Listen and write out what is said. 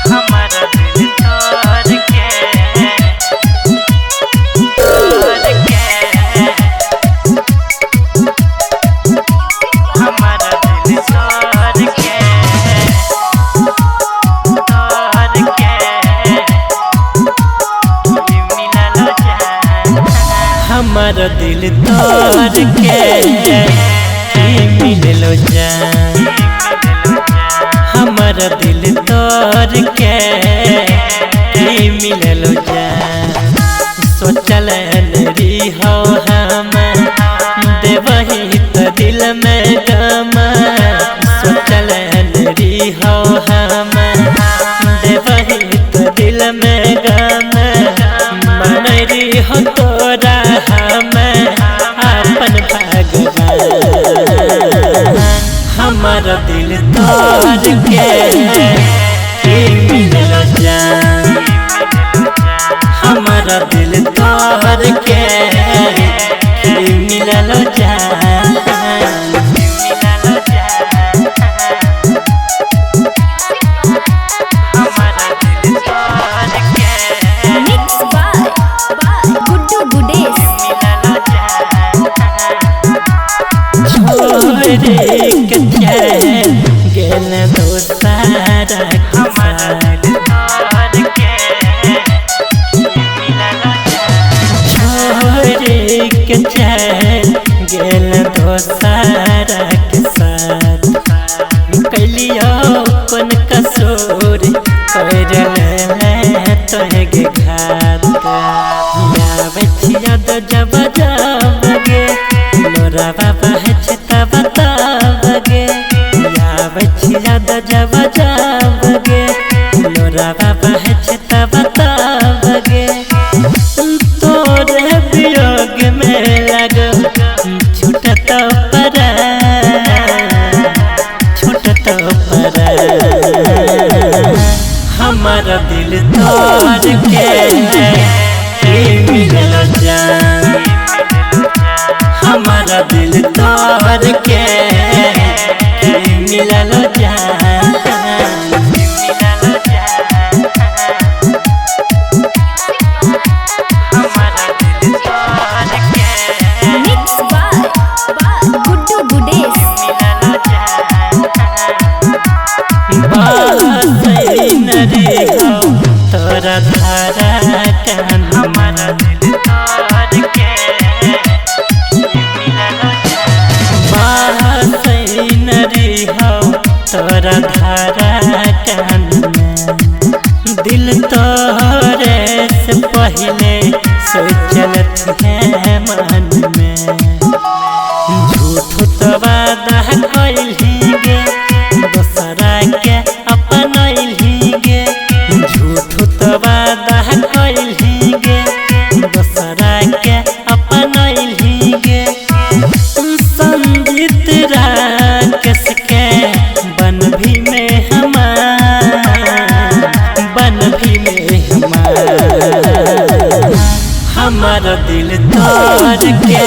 हमारा दिल तोड़ के हमारा दिल तोड़ के मिलल जान। हमारा दिल तोड़ के मिलल जान। हमारा दिल तोड़ के मिलल जान। सोचल नरी हो हम देवही तो दिल में गम। सोचल नरी हो हम देवही तो दिल में गम। मनरी हो तोरा हम अपन भगवान। हमारा दिल तोड़ के मिलल जान। हमारा दिल तोड़ के मिलल जान। हमारा दिल तोड़ के Mixed by Guddu Gudesh. छोड़ के चैन गेल दोसारा छोड़ के चैन गेल दोसारा के साथ। कैलियो कौन कसूर करल तोहके घात। यावे छिया तो जब जब गे लोरा बाबा है तब तब गे। यावे छिया तो जब जब गे लोरा बाबा है तब तब गे। तोरे वियोग में लगो छूटत परा छूटत परा। हमारा दिल तोड़ के मिलल जान। हमारा दिल तोड़ के मिलल जान। हमारा दिल तोड़ के Mixed by Guddu Gudesh. नरी हो तोरा धारा कान। हमारा दिल तोड़ के नरी हो तोरा धारा कान। दिल तोरे से पहले सोचलत है मन में। झूठ तो वादा कइली गे दोसरा के अपनैली गे। झूठ तो वादा कइली गे दोसरा के अपनैली गे। संगीत राकेश के बन भी में हमार बन भी में हमार। हमारा दिल तोड़ के